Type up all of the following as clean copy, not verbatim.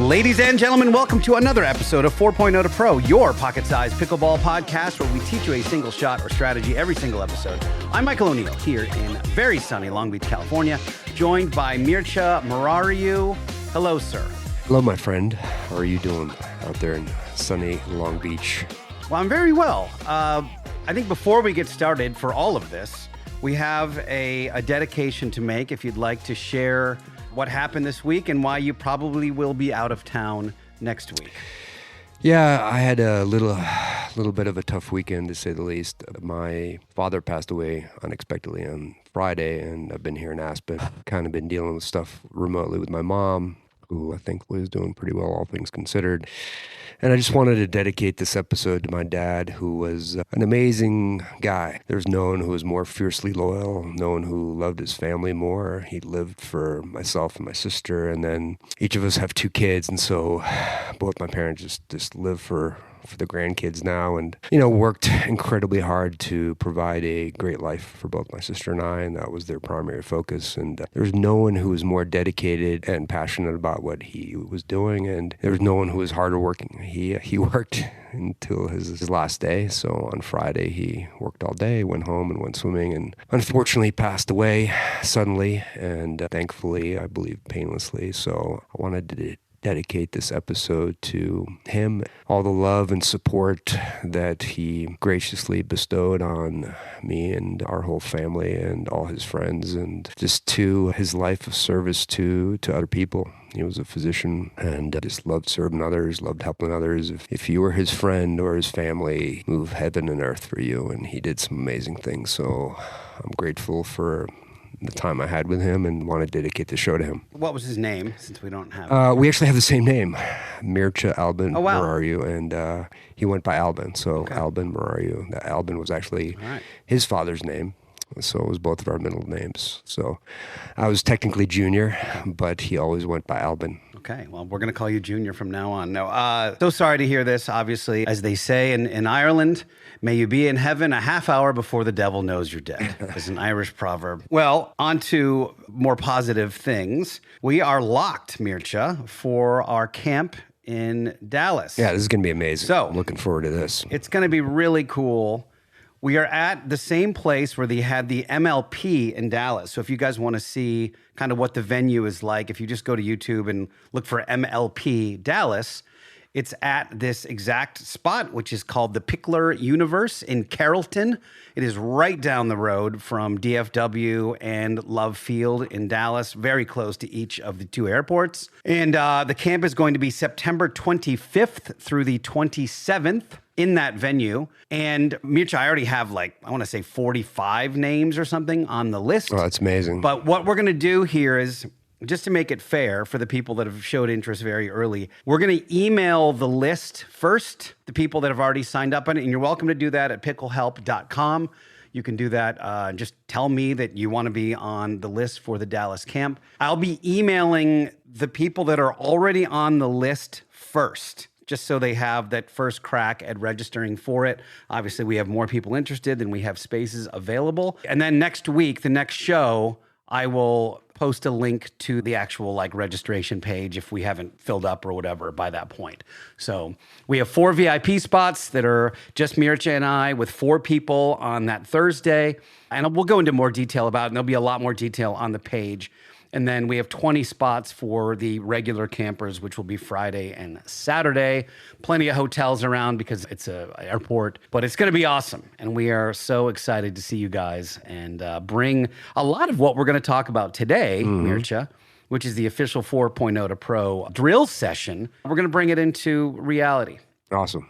Ladies and gentlemen, welcome to another episode of 4.0 to Pro, your pocket-sized pickleball podcast where we teach you a single shot or strategy every single episode. I'm Michael O'Neill here in very sunny Long Beach, California, joined by Albin Morariu. Hello, sir. Hello, my friend. How are you doing out there in sunny Long Beach? Well, I'm very well. I think before we get started for all of this, we have a dedication to make. If you'd like to share what happened this week and why you probably will be out of town next week. Yeah, I had a little bit of a tough weekend, to say the least. My father passed away unexpectedly on Friday, and I've been here in Aspen. Kind of been dealing with stuff remotely with my mom, who I think was doing pretty well, all things considered. And I just wanted to dedicate this episode to my dad, who was an amazing guy. There's no one who was more fiercely loyal, no one who loved his family more. He lived for myself and my sister, and then each of us have two kids, and so both my parents just live for the grandkids now, and worked incredibly hard to provide a great life for both my sister and I, and that was their primary focus. And there's no one who was more dedicated and passionate about what he was doing, and there was no one who was harder working. He worked until his last day. So on Friday he worked all day, went home and went swimming, and unfortunately passed away suddenly and thankfully, I believe, painlessly. So I wanted to dedicate this episode to him, all the love and support that he graciously bestowed on me and our whole family and all his friends, and just to his life of service to other people. He was a physician and just loved serving others, loved helping others. If you were his friend or his family, move heaven and earth for you, and he did some amazing things. So I'm grateful for the time I had with him and want to dedicate the show to him. What was his name, since we don't have we actually have the same name, Albin wow. Morariu, and he went by Albin, so okay. Albin Morariu. Albin was actually his father's name, so it was both of our middle names. So I was technically Junior, but he always went by Albin. Okay, well, we're going to call you Junior from now on. No, so sorry to hear this, obviously. As they say in Ireland, may you be in heaven a half hour before the devil knows you're dead. It's an Irish proverb. Well, on to more positive things. We are locked, Mircea, for our camp in Dallas. Yeah, this is going to be amazing. So, I'm looking forward to this. It's going to be really cool. We are at the same place where they had the MLP in Dallas. So if you guys want to see kind of what the venue is like, if you just go to YouTube and look for MLP Dallas, it's at this exact spot, which is called the Pickler Universe in Carrollton. It is right down the road from DFW and Love Field in Dallas, very close to each of the two airports. And the camp is going to be September 25th through the 27th. In that venue. And Mircea, I already have 45 names or something on the list. Oh, that's amazing. But what we're going to do here is, just to make it fair for the people that have showed interest very early, we're going to email the list first, the people that have already signed up on it. And you're welcome to do that at picklehelp.com. You can do that. Just tell me that you want to be on the list for the Dallas camp. I'll be emailing the people that are already on the list first, just so they have that first crack at registering for it. Obviously, we have more people interested than we have spaces available. And then next week, the next show, I will post a link to the actual registration page if we haven't filled up or whatever by that point. So we have 4 VIP spots that are just Mircea and I with 4 people on that Thursday. And we'll go into more detail about it, and there'll be a lot more detail on the page. And then we have 20 spots for the regular campers, which will be Friday and Saturday. Plenty of hotels around because it's an airport, but it's going to be awesome. And we are so excited to see you guys and bring a lot of what we're going to talk about today, Mircea, which is the official 4.0 to Pro drill session. We're going to bring it into reality. Awesome.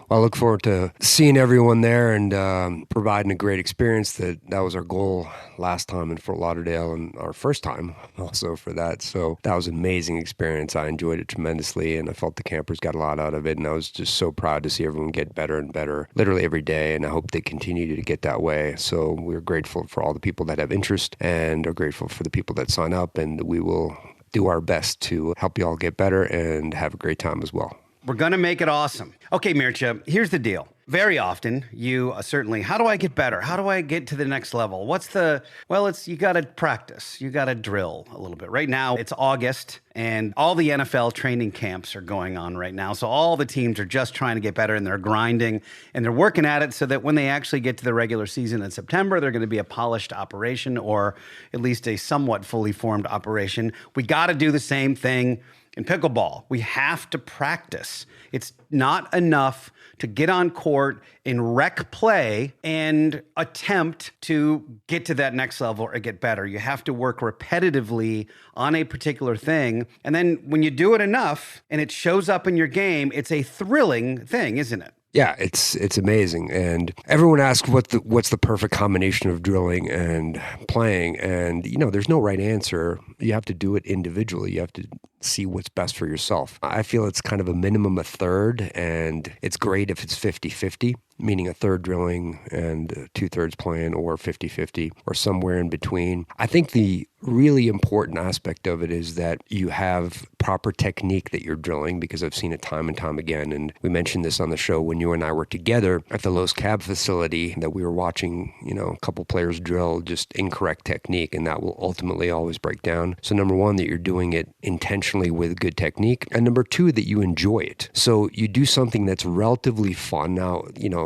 Well, I look forward to seeing everyone there and providing a great experience. That was our goal last time in Fort Lauderdale, and our first time also for that. So that was an amazing experience. I enjoyed it tremendously, and I felt the campers got a lot out of it. And I was just so proud to see everyone get better and better literally every day, and I hope they continue to get that way. So we're grateful for all the people that have interest and are grateful for the people that sign up, and we will do our best to help you all get better and have a great time as well. We're going to make it awesome. Okay, Mircea, here's the deal. very often you certainly, how do I get better? How do I get to the next level? You got to practice. You got to drill a little bit. Right now it's August and all the NFL training camps are going on right now. So all the teams are just trying to get better and they're grinding and they're working at it so that when they actually get to the regular season in September, they're going to be a polished operation or at least a somewhat fully formed operation. We got to do the same thing in pickleball. We have to practice. It's not enough to get on court in rec play and attempt to get to that next level or get better. You have to work repetitively on a particular thing. And then when you do it enough and it shows up in your game, it's a thrilling thing, isn't it? Yeah, it's amazing. And everyone asks what's the perfect combination of drilling and playing. And, there's no right answer. You have to do it individually. You have to see what's best for yourself. I feel it's kind of a minimum a third, and it's great if it's 50-50, meaning a third drilling and 2/3 playing, or 50-50 or somewhere in between. I think the really important aspect of it is that you have proper technique that you're drilling, because I've seen it time and time again. And we mentioned this on the show when you and I were together at the Los Cab facility, that we were watching, a couple players drill just incorrect technique, and that will ultimately always break down. So number one, that you're doing it intentionally with good technique, and number two, that you enjoy it. So you do something that's relatively fun. Now,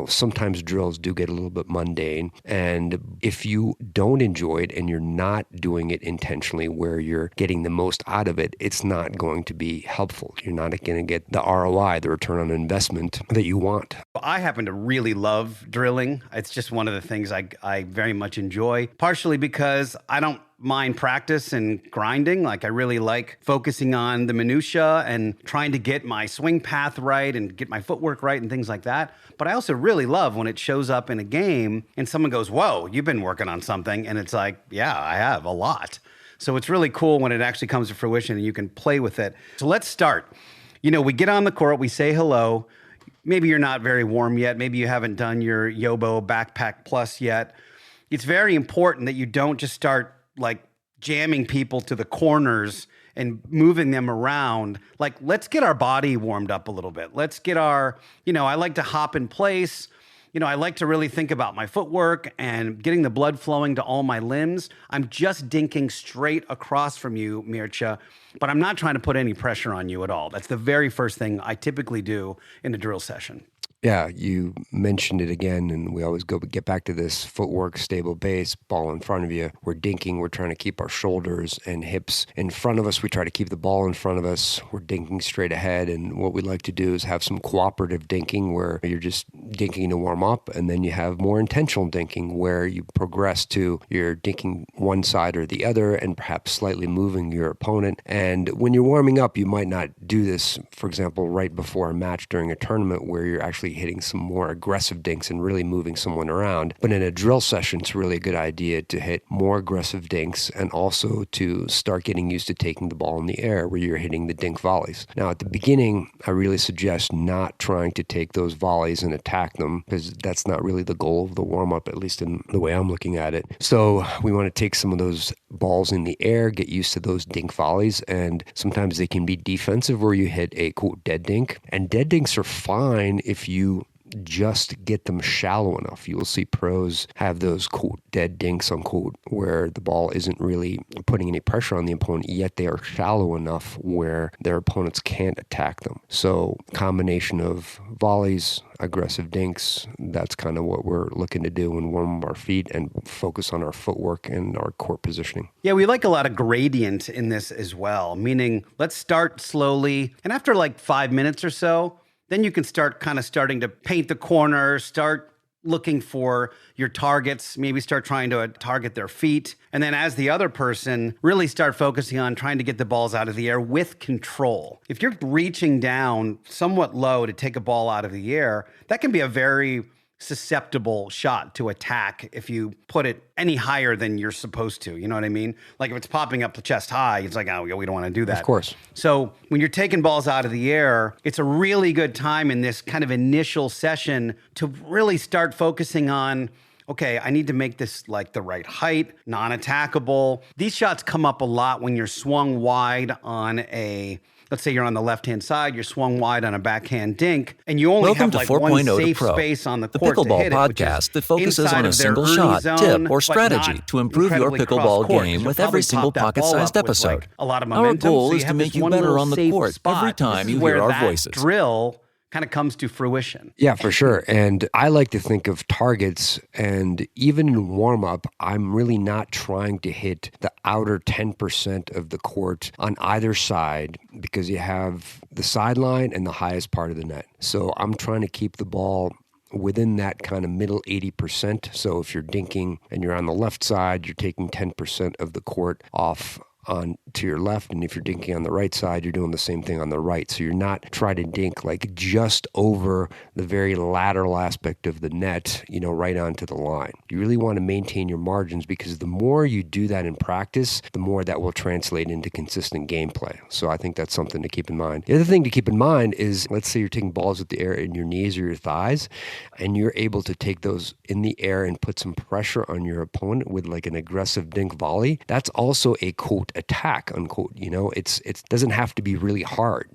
sometimes drills do get a little bit mundane, and if you don't enjoy it and you're not doing it intentionally where you're getting the most out of it, it's not going to be helpful. You're not going to get the ROI, the return on investment that you want. I happen to really love drilling. It's just one of the things I very much enjoy, partially because I don't mind practice and grinding. Like, I really like focusing on the minutia and trying to get my swing path right and get my footwork right and things like that. But I also really love when it shows up in a game and someone goes, whoa, you've been working on something. And it's like, yeah, I have a lot. So it's really cool when it actually comes to fruition and you can play with it. So let's start. We get on the court, we say hello. Maybe you're not very warm yet. Maybe you haven't done your Yobo Backpack Plus yet. It's very important that you don't just start like jamming people to the corners and moving them around. Like, let's get our body warmed up a little bit. Let's get I like to hop in place. I like to really think about my footwork and getting the blood flowing to all my limbs. I'm just dinking straight across from you, Mircea, but I'm not trying to put any pressure on you at all. That's the very first thing I typically do in a drill session. Yeah, you mentioned it again, and we always get back to this footwork, stable base, ball in front of you. We're dinking. We're trying to keep our shoulders and hips in front of us. We try to keep the ball in front of us. We're dinking straight ahead, and what we like to do is have some cooperative dinking where you're just dinking to warm up, and then you have more intentional dinking where you progress to you're dinking one side or the other and perhaps slightly moving your opponent. And when you're warming up, you might not do this, for example, right before a match during a tournament where you're actually hitting some more aggressive dinks and really moving someone around. But in a drill session, it's really a good idea to hit more aggressive dinks and also to start getting used to taking the ball in the air where you're hitting the dink volleys. Now, at the beginning, I really suggest not trying to take those volleys and attack them, because that's not really the goal of the warm-up, at least in the way I'm looking at it. So we want to take some of those balls in the air, get used to those dink volleys, and sometimes they can be defensive where you hit a, quote, dead dink. And dead dinks are fine if you just get them shallow enough. You will see pros have those, quote, dead dinks, unquote, where the ball isn't really putting any pressure on the opponent, yet they are shallow enough where their opponents can't attack them. So combination of volleys, aggressive dinks, that's kind of what we're looking to do and warm up our feet and focus on our footwork and our court positioning. Yeah, we like a lot of gradient in this as well, meaning let's start slowly, and after like 5 minutes or so, then you can starting to paint the corner, start looking for your targets, maybe start trying to target their feet. And then as the other person, really start focusing on trying to get the balls out of the air with control. If you're reaching down somewhat low to take a ball out of the air, that can be a very susceptible shot to attack if you put it any higher than you're supposed to. You know what I mean? Like if it's popping up the chest high, it's like, oh, we don't want to do that. Of course. So when you're taking balls out of the air, it's a really good time in this kind of initial session to really start focusing on, okay, I need to make this like the right height, non-attackable. These shots come up a lot when you're swung wide on a let's say you're on the left-hand side, you're swung wide on a backhand dink, and you only Welcome have to like 4.0 one to safe Pro, space on the the court to pickleball hit it, which is podcast that focuses inside on a of their single early shot, zone, tip, or but strategy not to improve your incredibly pickleball cross-court, game 'cause with you'll every probably single pop that ball pocket-sized up with, episode. like, a lot of Our momentum, goal so you is to have make this you one better little on the safe court spot. every time This is you where hear our that voices. drill kind of comes to fruition. Yeah, for sure. And I like to think of targets, and even in warm up, I'm really not trying to hit the outer 10% of the court on either side, because you have the sideline and the highest part of the net. So I'm trying to keep the ball within that kind of middle 80%. So if you're dinking and you're on the left side, you're taking 10% of the court off on to your left, and if you're dinking on the right side, you're doing the same thing on the right. So you're not trying to dink like just over the very lateral aspect of the net, right onto the line. You really want to maintain your margins, because the more you do that in practice, the more that will translate into consistent gameplay. So I think that's something to keep in mind. The other thing to keep in mind is, let's say you're taking balls with the air in your knees or your thighs, and you're able to take those in the air and put some pressure on your opponent with like an aggressive dink volley. That's also a quote attack, unquote. It doesn't have to be really hard.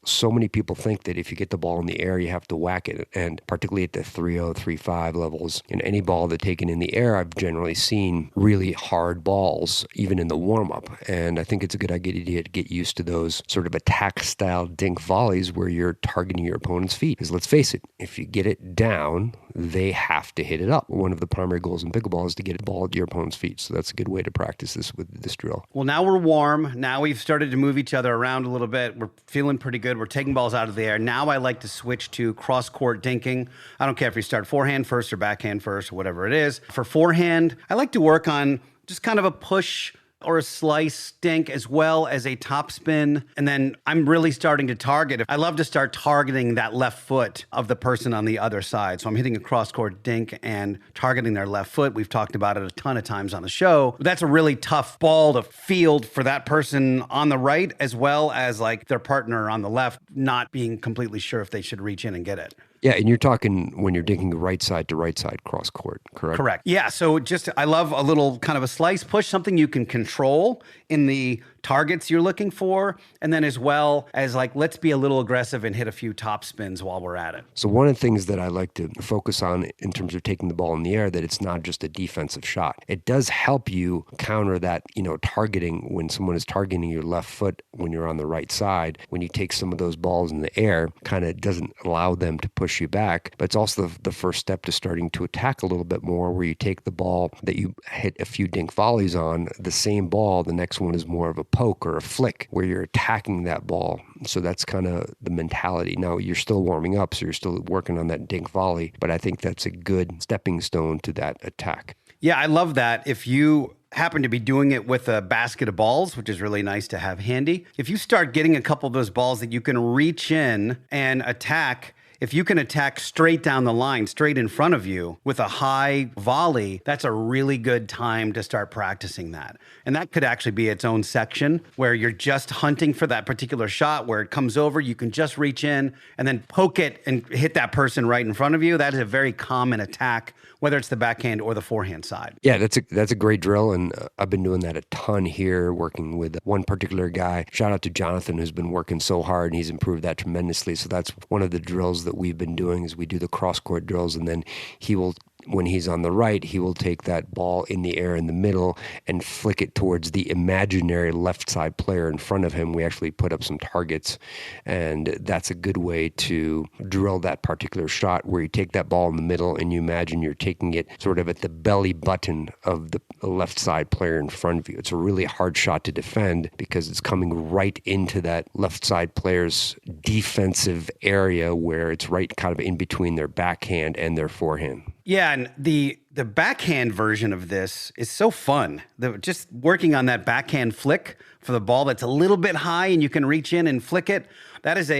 So many people think that if you get the ball in the air, you have to whack it. And particularly at the 3.0, 3.5 levels, any ball that's taken in the air, I've generally seen really hard balls, even in the warm-up. And I think it's a good idea to get used to those sort of attack-style dink volleys where you're targeting your opponent's feet. Because let's face it, if you get it down, they have to hit it up. One of the primary goals in pickleball is to get the ball at your opponent's feet. So that's a good way to practice this with this drill. Well, now we're warm. Now we've started to move each other around a little bit. We're feeling pretty good. We're taking balls out of the air. Now I like to switch to cross-court dinking. I don't care if you start forehand first or backhand first or whatever it is. For forehand, I like to work on just kind of a push or a slice dink as well as a topspin. And then I'm really starting to target. I love to start targeting that left foot of the person on the other side. So I'm hitting a cross-court dink and targeting their left foot. We've talked about it a ton of times on the show. That's a really tough ball to field for that person on the right, as well as like their partner on the left, not being completely sure if they should reach in and get it. Yeah, and you're talking when you're dinking right side to right side cross court, correct? Correct. Yeah, so I love a little kind of a slice push, something you can control in the targets you're looking for, and then as well as like, let's be a little aggressive and hit a few top spins while we're at it. So one of the things that I like to focus on in terms of taking the ball in the air, that it's not just a defensive shot. It does help you counter that, targeting when someone is targeting your left foot when you're on the right side. When you take some of those balls in the air, kind of doesn't allow them to push you back, but it's also the first step to starting to attack a little bit more, where you take the ball that you hit a few dink volleys on, the same ball, the next one is more of a poke or a flick, where you're attacking that ball. So that's kind of the mentality. Now you're still warming up, so you're still working on that dink volley, but I think that's a good stepping stone to that attack. Yeah, I love that. If you happen to be doing it with a basket of balls, which is really nice to have handy, if you start getting a couple of those balls that you can reach in and attack, if you can attack straight down the line, straight in front of you with a high volley, that's a really good time to start practicing that. And that could actually be its own section where you're just hunting for that particular shot where it comes over, you can just reach in and then poke it and hit that person right in front of you. That is a very common attack, whether it's the backhand or the forehand side. Yeah, that's a great drill, and I've been doing that a ton here, working with one particular guy. Shout out to Jonathan, who's been working so hard, and he's improved that tremendously. So that's one of the drills that we've been doing, is we do the cross-court drills, and then he will, when he's on the right, he will take that ball in the air in the middle and flick it towards the imaginary left side player in front of him. We actually put up some targets, and that's a good way to drill that particular shot, where you take that ball in the middle and you imagine you're taking it sort of at the belly button of the left side player in front of you. It's a really hard shot to defend because it's coming right into that left side player's defensive area, where it's right kind of in between their backhand and their forehand. Yeah, and the backhand version of this is so fun. Just working on that backhand flick for the ball that's a little bit high and you can reach in and flick it, that is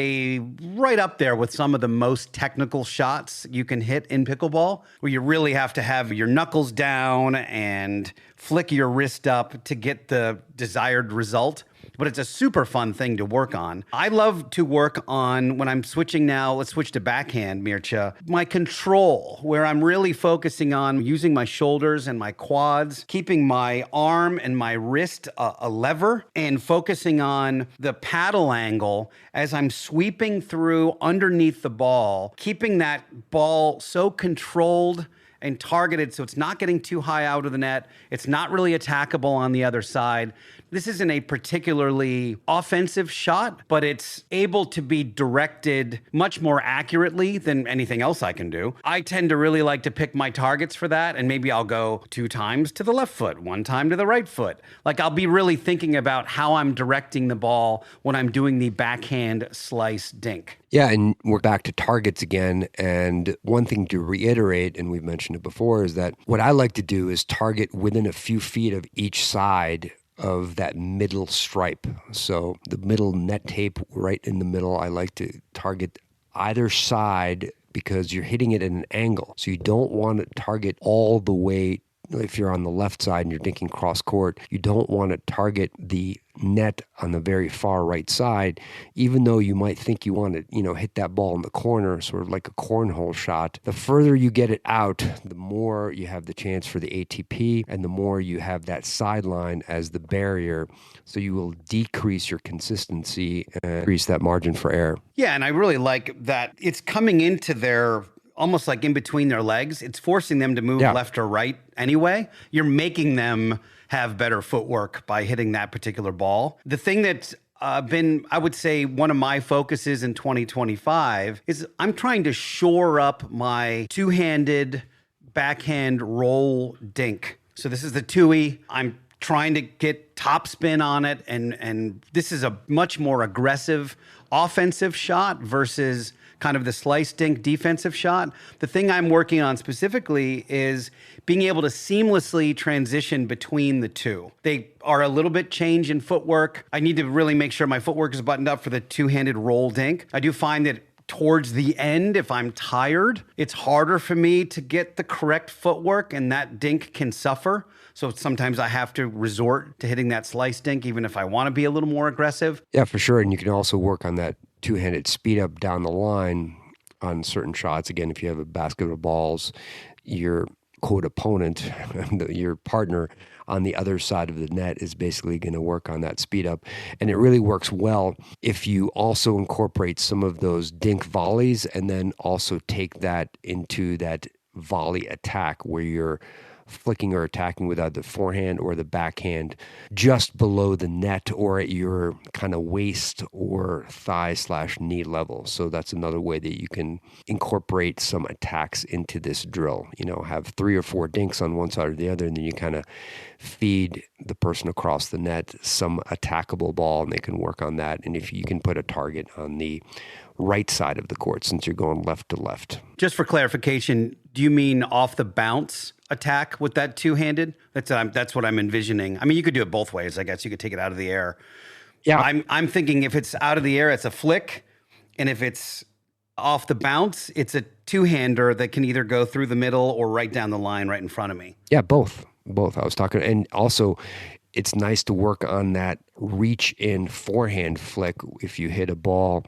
right up there with some of the most technical shots you can hit in pickleball, where you really have to have your knuckles down and flick your wrist up to get the desired result. but it's a super fun thing to work on. I love to work on, when I'm switching now, let's switch to backhand, Mircea, my control, where I'm really focusing on using my shoulders and my quads, keeping my arm and my wrist a lever, and focusing on the paddle angle as I'm sweeping through underneath the ball, keeping that ball so controlled and targeted so it's not getting too high out of the net. It's not really attackable on the other side. This isn't a particularly offensive shot, but it's able to be directed much more accurately than anything else I can do. I tend to really like to pick my targets for that, and maybe I'll go 2 times to the left foot, 1 time to the right foot. Like, I'll be really thinking about how I'm directing the ball when I'm doing the backhand slice dink. Yeah, and we're back to targets again. And one thing to reiterate, and we've mentioned it before, is that what I like to do is target within a few feet of each side of that middle stripe. So the middle net tape right in the middle, I like to target either side because you're hitting it at an angle. So you don't want to target all the way. If you're on the left side and you're dinking cross court, you don't want to target the net on the very far right side, even though you might think you want to, hit that ball in the corner, sort of like a cornhole shot. The further you get it out, the more you have the chance for the ATP, and the more you have that sideline as the barrier. So you will decrease your consistency and increase that margin for error. Yeah, and I really like that it's coming into their almost like in between their legs. It's forcing them to move left or right anyway. You're making them have better footwork by hitting that particular ball. The thing that's been, I would say, one of my focuses in 2025 is I'm trying to shore up my two-handed backhand roll dink. So this is the two-y. I'm trying to get top spin on it, and this is a much more aggressive offensive shot versus kind of the slice dink defensive shot. The thing I'm working on specifically is being able to seamlessly transition between the two. They are a little bit change in footwork. I need to really make sure my footwork is buttoned up for the two-handed roll dink. I do find that towards the end, if I'm tired, it's harder for me to get the correct footwork, and that dink can suffer. So sometimes I have to resort to hitting that slice dink, even if I want to be a little more aggressive. Yeah, for sure. And you can also work on that two-handed speed up down the line on certain shots. Again, if you have a basket of balls, your quote opponent, your partner on the other side of the net is basically going to work on that speed up. And it really works well if you also incorporate some of those dink volleys and then also take that into that volley attack where you're flicking or attacking with either the forehand or the backhand just below the net or at your kind of waist or thigh/knee level. So that's another way that you can incorporate some attacks into this drill. Have 3 or 4 dinks on one side or the other, and then you kind of feed the person across the net some attackable ball, and they can work on that. And if you can put a target on the right side of the court since you're going left to left. Just for clarification, do you mean off the bounce attack with that two-handed? That's what I'm envisioning. I mean, you could do it both ways. I guess you could take it out of the air. Yeah, I'm thinking if it's out of the air, it's a flick, and if it's off the bounce, it's a two-hander that can either go through the middle or right down the line right in front of me. Yeah, both. I was talking, and also it's nice to work on that reach in forehand flick. If you hit a ball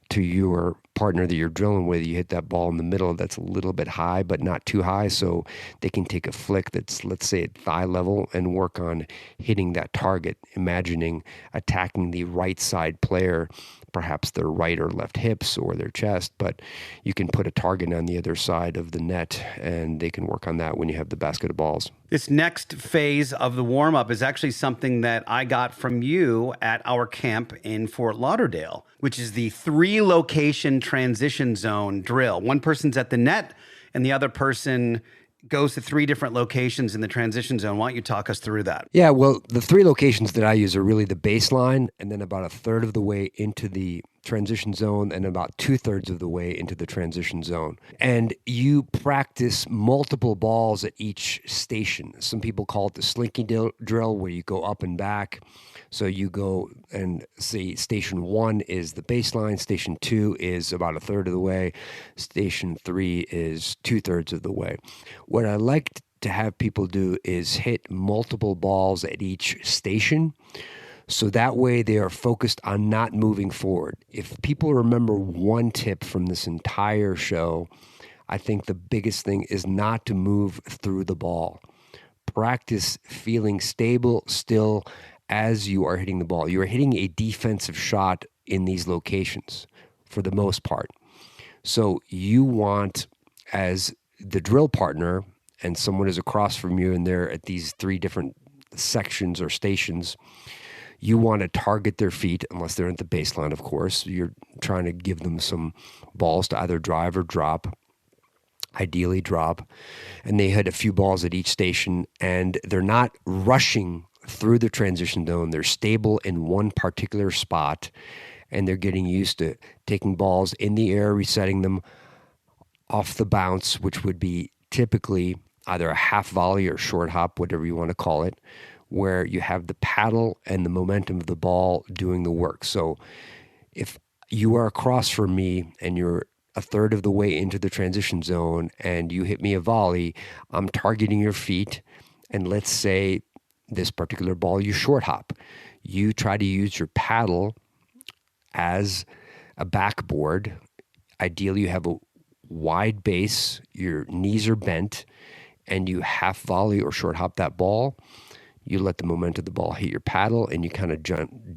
to your partner that you're drilling with, you hit that ball in the middle that's a little bit high, but not too high. So they can take a flick that's, let's say, at thigh level and work on hitting that target, imagining attacking the right side player, perhaps their right or left hips or their chest, but you can put a target on the other side of the net and they can work on that when you have the basket of balls. This next phase of the warm-up is actually something that I got from you at our camp in Fort Lauderdale, which is the 3-location transition zone drill. One person's at the net and the other person goes to 3 different locations in the transition zone. Why don't you talk us through that? Yeah, well, the 3 locations that I use are really the baseline and then about a third of the way into the transition zone and about 2/3 of the way into the transition zone. And you practice multiple balls at each station. Some people call it the slinky drill where you go up and back. So you go and say station 1 is the baseline, station 2 is about a third of the way, station 3 is 2/3 of the way. What I like to have people do is hit multiple balls at each station. So that way they are focused on not moving forward. If people remember one tip from this entire show, I think the biggest thing is not to move through the ball. Practice feeling stable, still, as you are hitting the ball. You are hitting a defensive shot in these locations for the most part. So you want, as the drill partner, and someone is across from you and they're at these 3 different sections or stations, you want to target their feet, unless they're at the baseline, of course. You're trying to give them some balls to either drive or drop, ideally drop. And they hit a few balls at each station, and they're not rushing through the transition zone. They're stable in one particular spot, and they're getting used to taking balls in the air, resetting them off the bounce, which would be typically either a half volley or short hop, whatever you want to call it, where you have the paddle and the momentum of the ball doing the work. So if you are across from me and you're a third of the way into the transition zone and you hit me a volley, I'm targeting your feet. And let's say this particular ball, you short hop. You try to use your paddle as a backboard. Ideally, you have a wide base, your knees are bent, and you half volley or short hop that ball. You let the momentum of the ball hit your paddle, and you kind of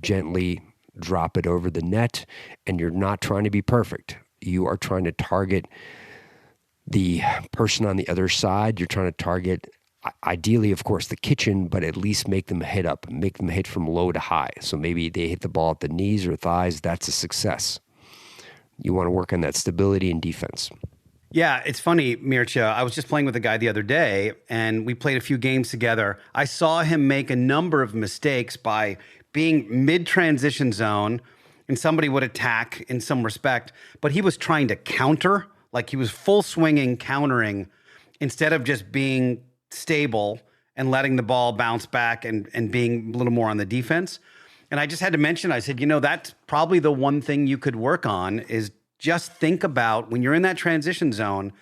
gently drop it over the net, and you're not trying to be perfect. You are trying to target the person on the other side. You're trying to target, ideally, of course, the kitchen, but at least make them hit from low to high. So maybe they hit the ball at the knees or thighs. That's a success. You want to work on that stability and defense. Yeah, it's funny, Mircea. I was just playing with a guy the other day, and we played a few games together. I saw him make a number of mistakes by being mid-transition zone, and somebody would attack in some respect, but he was trying to counter, like he was full swinging, countering, instead of just being stable and letting the ball bounce back and being a little more on the defense. And I just had to mention, I said, that's probably the one thing you could work on is just think about when you're in that transition zone,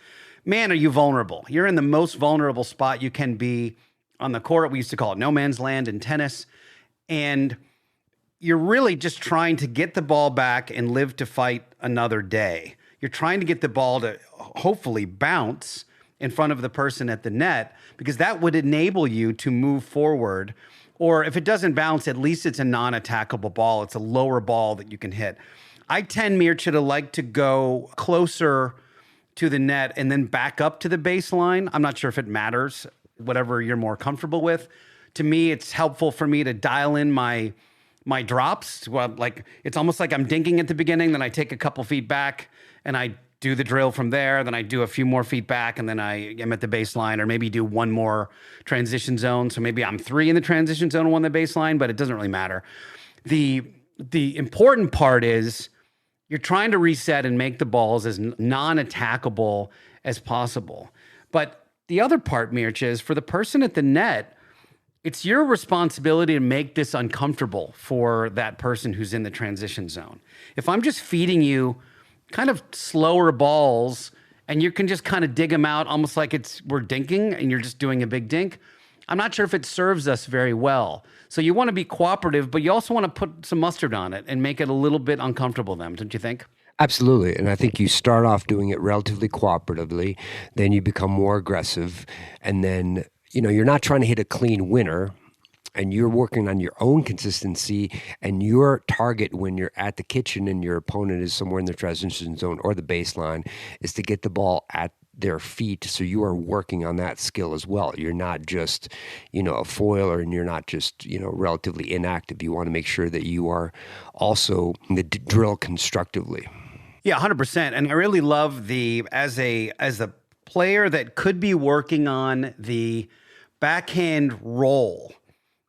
man, are you vulnerable? You're in the most vulnerable spot you can be on the court. We used to call it no man's land in tennis. And you're really just trying to get the ball back and live to fight another day. You're trying to get the ball to hopefully bounce in front of the person at the net, because that would enable you to move forward. Or if it doesn't bounce, at least it's a non-attackable ball. It's a lower ball that you can hit. I tend, Mircea, to like to go closer to the net and then back up to the baseline. I'm not sure if it matters, whatever you're more comfortable with. To me, it's helpful for me to dial in my drops. Well, like it's almost like I'm dinking at the beginning, then I take a couple feet back and I do the drill from there. Then I do a few more feet back and then I am at the baseline, or maybe do one more transition zone. So maybe I'm 3 in the transition zone and 1 in the baseline, but it doesn't really matter. The important part is you're trying to reset and make the balls as non-attackable as possible. But the other part, Mircea, is for the person at the net, it's your responsibility to make this uncomfortable for that person who's in the transition zone. If I'm just feeding you kind of slower balls and you can just kind of dig them out almost like we're dinking and you're just doing a big dink, I'm not sure if it serves us very well. So you want to be cooperative, but you also want to put some mustard on it and make it a little bit uncomfortable then, don't you think? Absolutely. And I think you start off doing it relatively cooperatively, then you become more aggressive, and then, you're not trying to hit a clean winner, and you're working on your own consistency, and your target when you're at the kitchen and your opponent is somewhere in the transition zone or the baseline is to get the ball at their feet. So you are working on that skill as well. You're not just, a foiler, and you're not just, relatively inactive. You want to make sure that you are also in the drill constructively. Yeah, 100%. And I really love as a player that could be working on the backhand roll.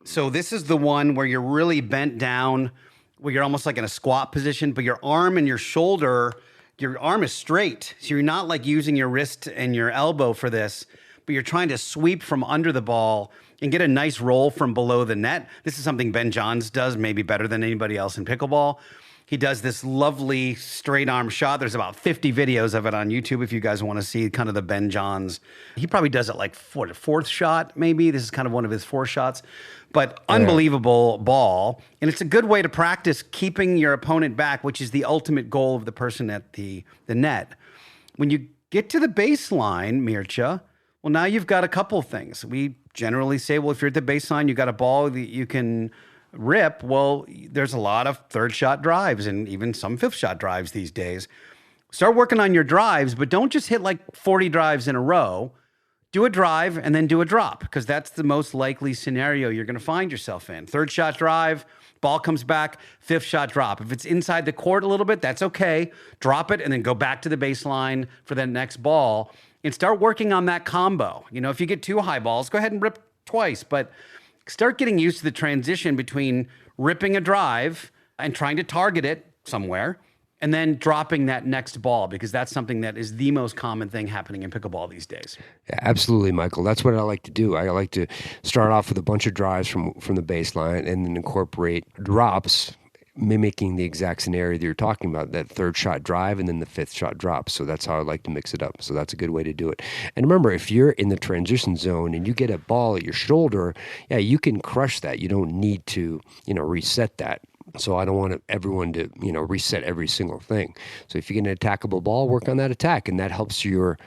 So this is the one where you're really bent down, where you're almost like in a squat position, but your arm and your shoulder, your arm is straight. So you're not like using your wrist and your elbow for this, but you're trying to sweep from under the ball and get a nice roll from below the net. This is something Ben Johns does maybe better than anybody else in pickleball. He does this lovely straight arm shot. There's about 50 videos of it on YouTube if you guys want to see kind of the Ben Johns. He probably does it like fourth shot, maybe. This is kind of one of his 4 shots. But unbelievable ball. And it's a good way to practice keeping your opponent back, which is the ultimate goal of the person at the net. When you get to the baseline, Mircea, well, now you've got a couple of things. We generally say, well, if you're at the baseline, you got a ball that you can rip. Well, there's a lot of 3rd shot drives and even some 5th shot drives these days. Start working on your drives, but don't just hit like 40 drives in a row. Do a drive and then do a drop, because that's the most likely scenario you're going to find yourself in. 3rd shot drive, ball comes back, 5th shot drop. If it's inside the court a little bit, that's okay. Drop it and then go back to the baseline for that next ball and start working on that combo. You know, if you get 2 high balls, go ahead and rip twice, but start getting used to the transition between ripping a drive and trying to target it somewhere and then dropping that next ball, because that's something that is the most common thing happening in pickleball these days. Yeah, absolutely, Michael. That's what I like to do. I like to start off with a bunch of drives from the baseline and then incorporate drops, mimicking the exact scenario that you're talking about, that 3rd shot drive and then the 5th shot drop. So that's how I like to mix it up. So that's a good way to do it. And remember, if you're in the transition zone and you get a ball at your shoulder, yeah, you can crush that. You don't need to, reset that. So I don't want everyone to, reset every single thing. So if you get an attackable ball, work on that attack. And that helps your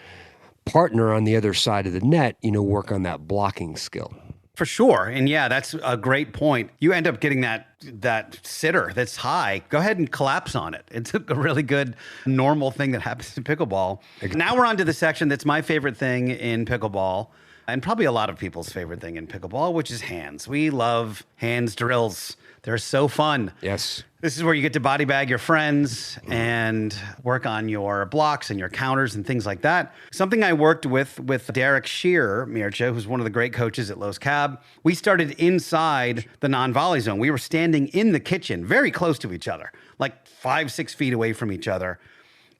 partner on the other side of the net, work on that blocking skill. For sure. And yeah, that's a great point. You end up getting that sitter that's high. Go ahead and collapse on it. It's a really good, normal thing that happens in pickleball. Now we're on to the section that's my favorite thing in pickleball, and probably a lot of people's favorite thing in pickleball, which is hands. We love hands drills. They're so fun. Yes. This is where you get to body bag your friends and work on your blocks and your counters and things like that. Something I worked with Derek Shearer, Mircea, who's one of the great coaches at Los Cab. We started inside the non-volley zone. We were standing in the kitchen, very close to each other, like 5-6 feet away from each other,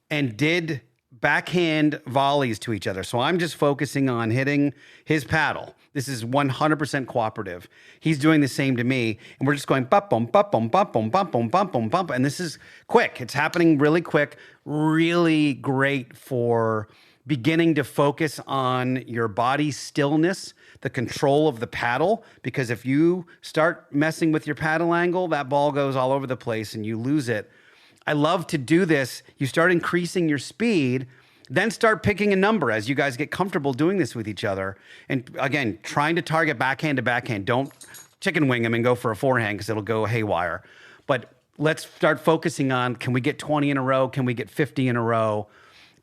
and did backhand volleys to each other. So I'm just focusing on hitting his paddle. This is 100% cooperative. He's doing the same to me. And we're just going bump, bump, bump, bump, bump, bump, bump, bump, bump, bump, bump. And this is quick. It's happening really quick. Really great for beginning to focus on your body stillness, the control of the paddle. Because if you start messing with your paddle angle, that ball goes all over the place and you lose it. I love to do this. You start increasing your speed, then start picking a number as you guys get comfortable doing this with each other. And again, trying to target backhand to backhand. Don't chicken wing them and go for a forehand because it'll go haywire. But let's start focusing on, can we get 20 in a row? Can we get 50 in a row?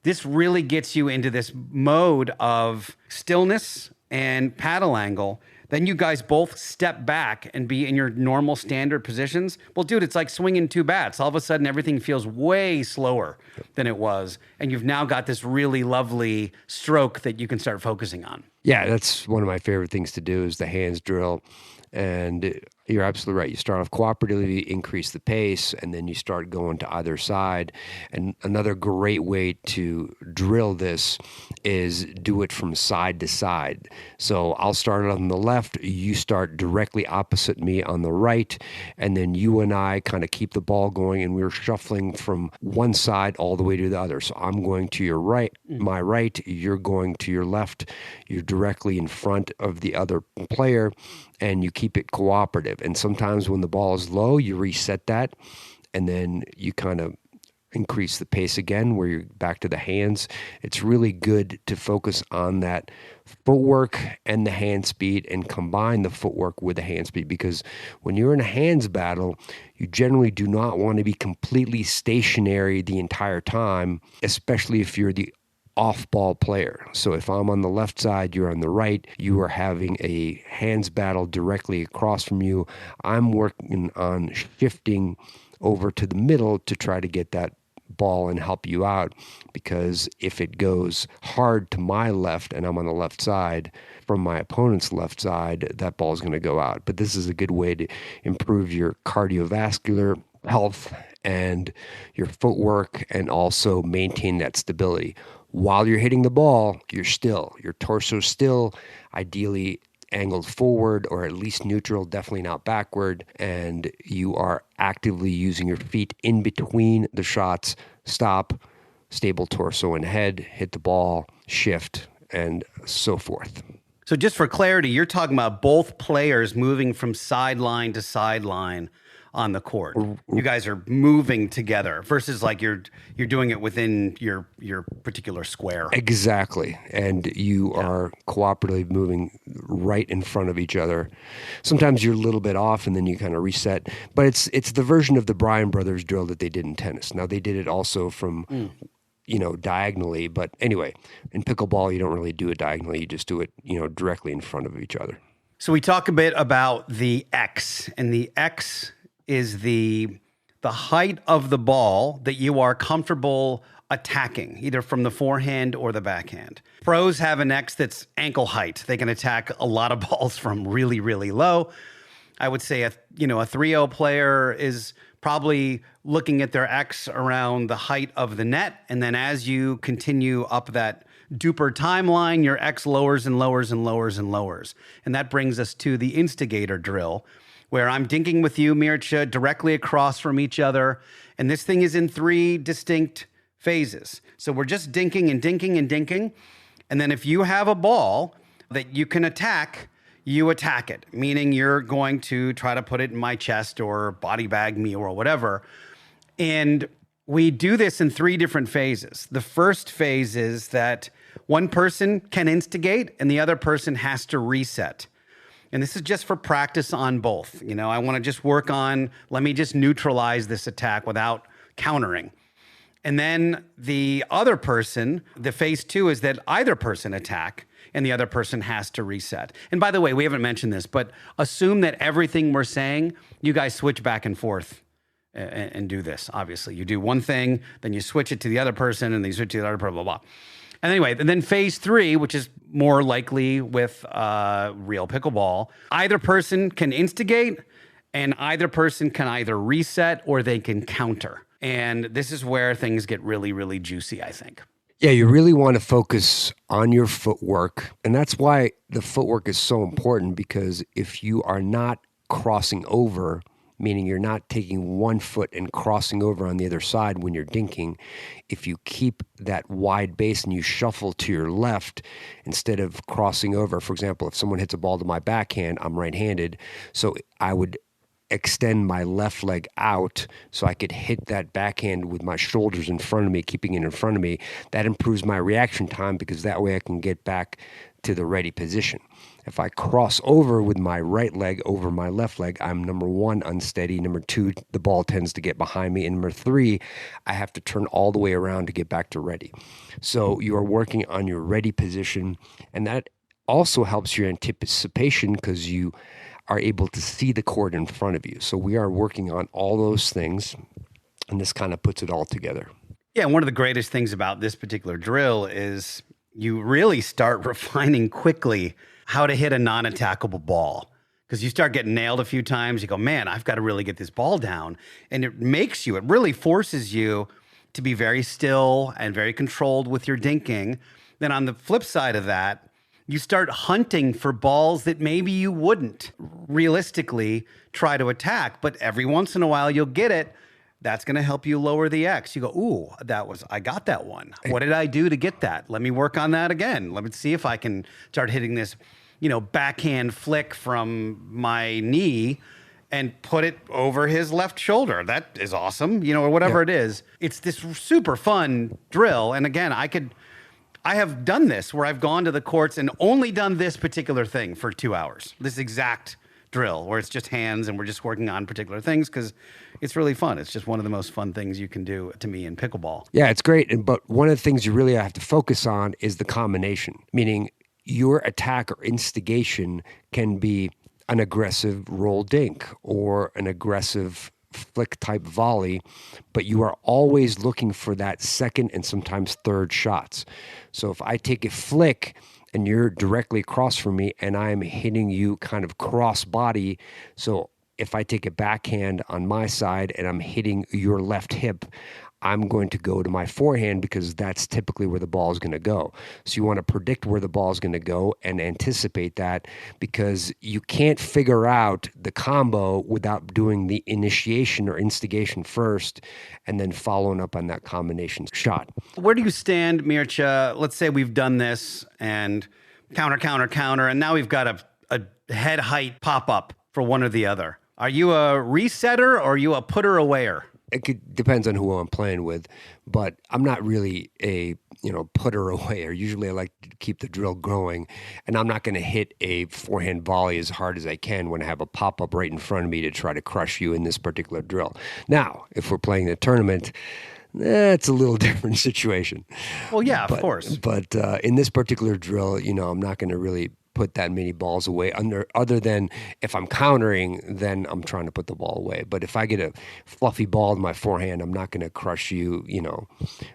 This really gets you into this mode of stillness and paddle angle. Then you guys both step back and be in your normal standard positions. Well, dude, it's like swinging 2 bats. All of a sudden, everything feels way slower than it was. And you've now got this really lovely stroke that you can start focusing on. Yeah, that's one of my favorite things to do is the hands drill. And you're absolutely right. You start off cooperatively, increase the pace, and then you start going to either side. And another great way to drill this is do it from side to side. So I'll start on the left, you start directly opposite me on the right, and then you and I kind of keep the ball going, and we're shuffling from one side all the way to the other. So I'm going to your right, my right, you're going to your left, you're directly in front of the other player, and you keep it cooperative. And sometimes when the ball is low, you reset that, and then you kind of increase the pace again where you're back to the hands. It's really good to focus on that footwork and the hand speed and combine the footwork with the hand speed, because when you're in a hands battle, you generally do not want to be completely stationary the entire time, especially if you're the off-ball player. So if I'm on the left side, you're on the right, you are having a hands battle directly across from you. I'm working on shifting over to the middle to try to get that ball and help you out, because if it goes hard to my left and I'm on the left side, from my opponent's left side, that ball is going to go out. But this is a good way to improve your cardiovascular health and your footwork, and also maintain that stability. While you're hitting the ball, you're still, your torso still, ideally angled forward or at least neutral, definitely not backward. And you are actively using your feet in between the shots. Stop, stable torso and head, hit the ball, shift, and so forth. So just for clarity, you're talking about both players moving from sideline to sideline on the court. You guys are moving together versus like you're doing it within your particular square. Exactly. And you are cooperatively moving right in front of each other. Sometimes you're a little bit off and then you kind of reset. But it's the version of the Bryan brothers drill that they did in tennis. Now they did it also from diagonally, but anyway, in pickleball you don't really do it diagonally, you just do it, directly in front of each other. So we talk a bit about the X, and the X is the height of the ball that you are comfortable attacking, either from the forehand or the backhand. Pros have an X that's ankle height. They can attack a lot of balls from really, really low. I would say a 3-0 player is probably looking at their X around the height of the net. And then as you continue up that duper timeline, your X lowers and lowers and lowers and lowers. And that brings us to the instigator drill, where I'm dinking with you, Mircea, directly across from each other. And this thing is in 3 distinct phases. So we're just dinking and dinking and dinking. And then if you have a ball that you can attack, you attack it, meaning you're going to try to put it in my chest or body bag me or whatever. And we do this in 3 different phases. The first phase is that one person can instigate and the other person has to reset. And this is just for practice on both. I want to just work on, let me just neutralize this attack without countering. And then the other person, the phase 2 is that either person attack and the other person has to reset. And by the way, we haven't mentioned this, but assume that everything we're saying, you guys switch back and forth and do this. Obviously, you do one thing, then you switch it to the other person and then you switch to the other, blah, blah, blah. And anyway, and then phase 3, which is more likely with real pickleball, either person can instigate and either person can either reset or they can counter. And this is where things get really, really juicy, I think. Yeah, you really want to focus on your footwork. And that's why the footwork is so important, because if you are not crossing over, meaning you're not taking one foot and crossing over on the other side when you're dinking, if you keep that wide base and you shuffle to your left instead of crossing over, for example, if someone hits a ball to my backhand, I'm right-handed, so I would extend my left leg out so I could hit that backhand with my shoulders in front of me, keeping it in front of me. That improves my reaction time because that way I can get back to the ready position. If I cross over with my right leg over my left leg, I'm number 1, unsteady. Number 2, the ball tends to get behind me. And number 3, I have to turn all the way around to get back to ready. So you are working on your ready position, and that also helps your anticipation because you are able to see the court in front of you. So we are working on all those things, and this kind of puts it all together. Yeah, one of the greatest things about this particular drill is you really start refining quickly how to hit a non-attackable ball. Because you start getting nailed a few times, you go, man, I've got to really get this ball down. And it really forces you to be very still and very controlled with your dinking. Then on the flip side of that, you start hunting for balls that maybe you wouldn't realistically try to attack, but every once in a while you'll get it. That's going to help you lower the X. You go, ooh, I got that one. What did I do to get that? Let me work on that again. Let me see if I can start hitting this, backhand flick from my knee and put it over his left shoulder. That is awesome, or whatever it is. It's this super fun drill. And again, I have done this where I've gone to the courts and only done this particular thing for 2 hours. This exact drill where it's just hands and we're just working on particular things because it's really fun. It's just one of the most fun things you can do to me in pickleball. Yeah, it's great. But one of the things you really have to focus on is the combination, meaning your attack or instigation can be an aggressive roll dink or an aggressive flick type volley, but you are always looking for that second and sometimes third shots. So if I take a flick and you're directly across from me and I'm hitting you kind of cross body, so if I take a backhand on my side and I'm hitting your left hip, I'm going to go to my forehand because that's typically where the ball is going to go. So you want to predict where the ball is going to go and anticipate that, because you can't figure out the combo without doing the initiation or instigation first and then following up on that combination shot. Where do you stand, Mircea? Let's say we've done this and counter, and now we've got a head height pop-up for one or the other. Are you a resetter or are you a putter-awayer? It depends on who I'm playing with, but I'm not really a putter away. Or usually I like to keep the drill going, and I'm not going to hit a forehand volley as hard as I can when I have a pop up right in front of me to try to crush you in this particular drill. Now, if we're playing a tournament, it's a little different situation. Well, yeah, of course. But in this particular drill, I'm not going to really put that many balls away other than if I'm countering, then I'm trying to put the ball away. But if I get a fluffy ball in my forehand, I'm not going to crush you,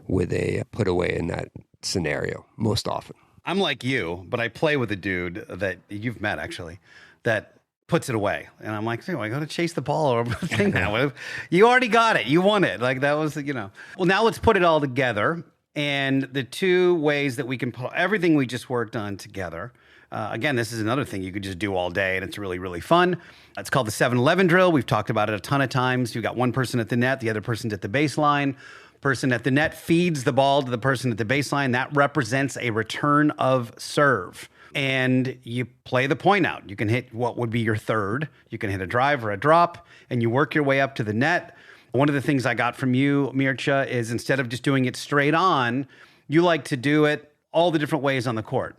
with a put away in that scenario most often. I'm like you, but I play with a dude that you've met actually that puts it away. And I'm like, I got to chase the ball over the thing now. You already got it. You won it. Like that was, Well, now let's put it all together. And the two ways that we can put everything we just worked on together. Again, this is another thing you could just do all day, and it's really, really fun. It's called the 7-11 drill. We've talked about it a ton of times. You've got one person at the net, the other person's at the baseline. Person at the net feeds the ball to the person at the baseline. That represents a return of serve. And you play the point out. You can hit what would be your third. You can hit a drive or a drop, and you work your way up to the net. One of the things I got from you, Mircea, is instead of just doing it straight on, you like to do it all the different ways on the court.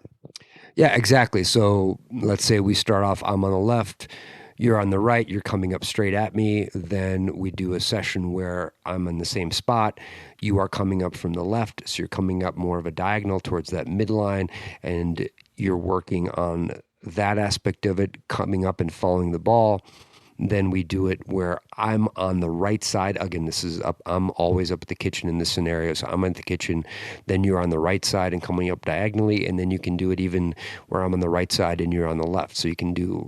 Yeah, exactly. So let's say we start off, I'm on the left, you're on the right, you're coming up straight at me. Then we do a session where I'm in the same spot. You are coming up from the left, so you're coming up more of a diagonal towards that midline, and you're working on that aspect of it, coming up and following the ball. Then we do it where I'm on the right side. Again, this is up. I'm always up at the kitchen in this scenario. So I'm at the kitchen. Then you're on the right side and coming up diagonally. And then you can do it even where I'm on the right side and you're on the left. So you can do,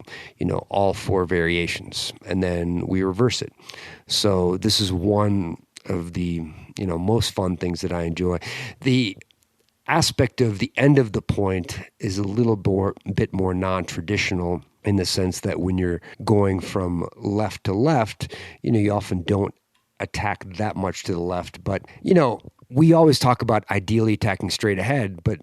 all four variations. And then we reverse it. So this is one of the, most fun things that I enjoy. The aspect of the end of the point is a little bit more non-traditional, in the sense that when you're going from left to left, you often don't attack that much to the left. But, we always talk about ideally attacking straight ahead, but,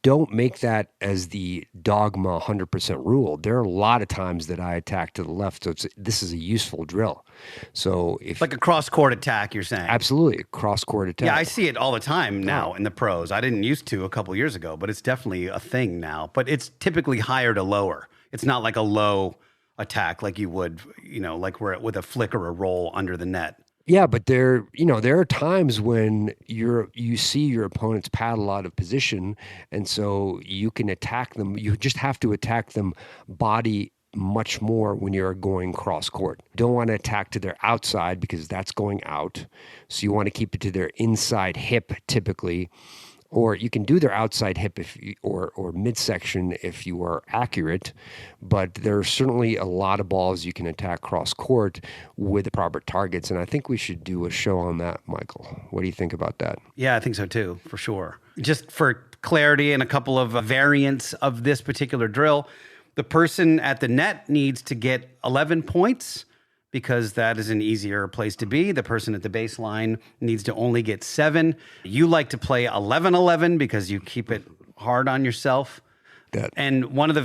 don't make that as the dogma 100% rule. There are a lot of times that I attack to the left. So this is a useful drill. So if like a cross-court attack, you're saying? Absolutely, a cross-court attack. Yeah, I see it all the time now in the pros. I didn't used to a couple years ago, but it's definitely a thing now. But it's typically higher to lower. It's not like a low attack like you would, like we're with a flick or a roll under the net. Yeah, but there are times when you see your opponents paddle out of position, and so you can attack them. You just have to attack them body much more when you're going cross court. Don't want to attack to their outside because that's going out. So you want to keep it to their inside hip typically. Or you can do their outside hip or midsection if you are accurate, but there are certainly a lot of balls you can attack cross court with the proper targets, and I think we should do a show on that, Michael. What do you think about that? Yeah, I think so too, for sure. Just for clarity and a couple of variants of this particular drill, the person at the net needs to get 11 points, because that is an easier place to be. The person at the baseline needs to only get 7. You like to play 11-11 because you keep it hard on yourself. And one of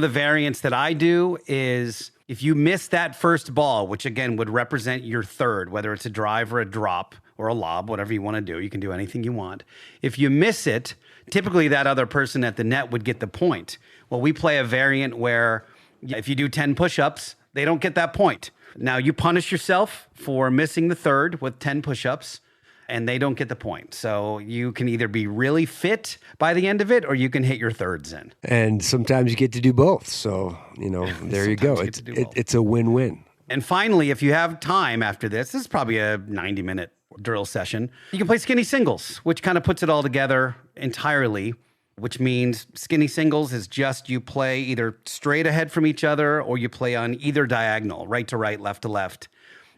the variants that I do is if you miss that first ball, which again would represent your third, whether it's a drive or a drop or a lob, whatever you want to do, you can do anything you want. If you miss it, typically that other person at the net would get the point. Well, we play a variant where if you do 10 push-ups, they don't get that point. Now, you punish yourself for missing the third with 10 push-ups, and they don't get the point. So you can either be really fit by the end of it, or you can hit your thirds in. And sometimes you get to do both. So, there you go. It's a win-win. And finally, if you have time after this is probably a 90-minute drill session, you can play skinny singles, which kind of puts it all together entirely. Which means skinny singles is just you play either straight ahead from each other or you play on either diagonal, right to right, left to left.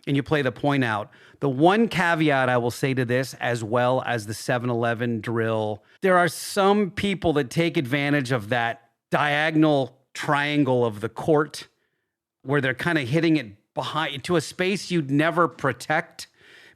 and you play the point out. The one caveat I will say to this, as well as the 7-Eleven drill, there are some people that take advantage of that diagonal triangle of the court where they're kind of hitting it behind to a space you'd never protect.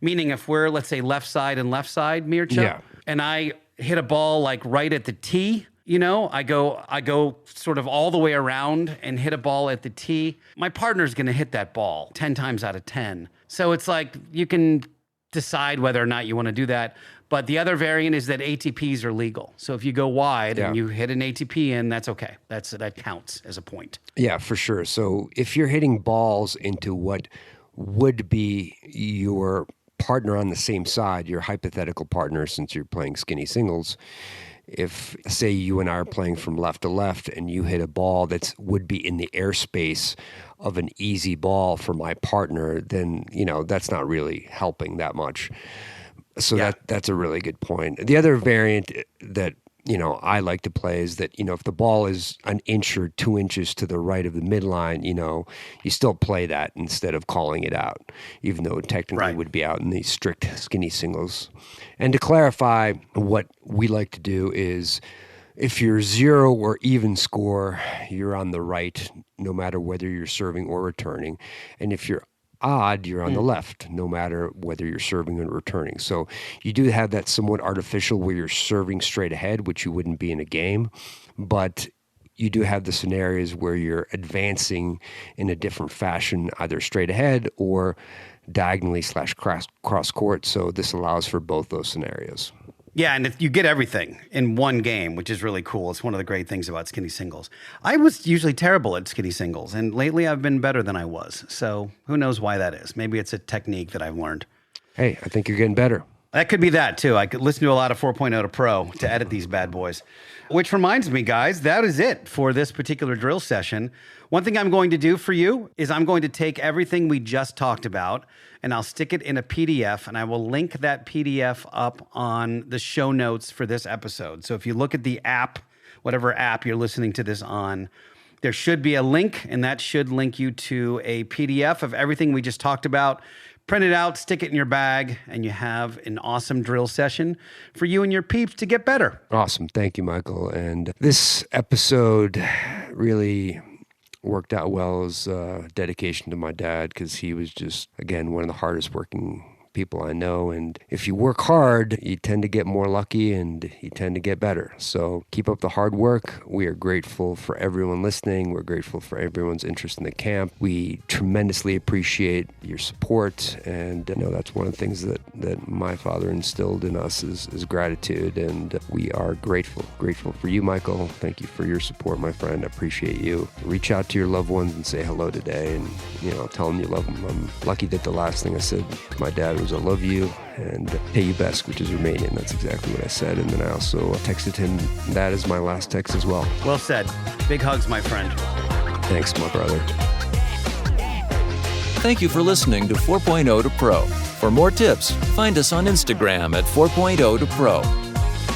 Meaning if we're, let's say, left side and left side, Mircha, and I hit a ball like right at the tee, I go sort of all the way around and hit a ball at the tee. My partner's going to hit that ball 10 times out of 10. So it's like you can decide whether or not you want to do that. But the other variant is that ATPs are legal. So if you go wide and you hit an ATP in, that's okay. That counts as a point. Yeah, for sure. So if you're hitting balls into what would be your partner on the same side, your hypothetical partner, since you're playing skinny singles, if, say, you and I are playing from left to left and you hit a ball that would be in the airspace of an easy ball for my partner, then, that's not really helping that much. So that's a really good point. The other variant that, I like to play is that, if the ball is an inch or 2 inches to the right of the midline, you still play that instead of calling it out, even though it technically would be out in the strict skinny singles. And to clarify, what we like to do is if you're 0 or even score, you're on the right, no matter whether you're serving or returning. And if you're odd, you're on the left, no matter whether you're serving or returning. So you do have that somewhat artificial where you're serving straight ahead, which you wouldn't be in a game, but you do have the scenarios where you're advancing in a different fashion, either straight ahead or diagonally / cross court. So this allows for both those scenarios. Yeah, and you get everything in one game, which is really cool. It's one of the great things about skinny singles. I was usually terrible at skinny singles, and lately I've been better than I was. So who knows why that is? Maybe it's a technique that I've learned. Hey, I think you're getting better. That could be that, too. I could listen to a lot of 4.0 to Pro to edit these bad boys. Which reminds me, guys, that is it for this particular drill session. One thing I'm going to do for you is I'm going to take everything we just talked about and I'll stick it in a PDF, and I will link that PDF up on the show notes for this episode. So if you look at the app, whatever app you're listening to this on, there should be a link, and that should link you to a PDF of everything we just talked about. Print it out, stick it in your bag, and you have an awesome drill session for you and your peeps to get better. Awesome. Thank you, Michael. And this episode really worked out well as a dedication to my dad, because he was just, again, one of the hardest working people I know. And if you work hard, you tend to get more lucky and you tend to get better. So keep up the hard work. We are grateful for everyone listening. We're grateful for everyone's interest in the camp. We tremendously appreciate your support. And that's one of the things that my father instilled in us is gratitude. And we are grateful for you, Michael. Thank you for your support, my friend. I appreciate you. Reach out to your loved ones and say hello today, and tell them you love them. I'm lucky that the last thing I said to my dad was, I love you, and pay you best, which is Romanian. That's exactly what I said. And then I also texted him that as my last text as well. Well said. Big hugs, my friend. Thanks, my brother. Thank you for listening to 4.0 to Pro. For more tips, find us on Instagram at 4.0 to Pro.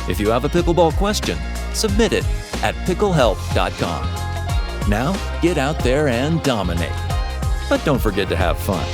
If you have a pickleball question, submit it at picklehelp.com. Now, get out there and dominate. But don't forget to have fun.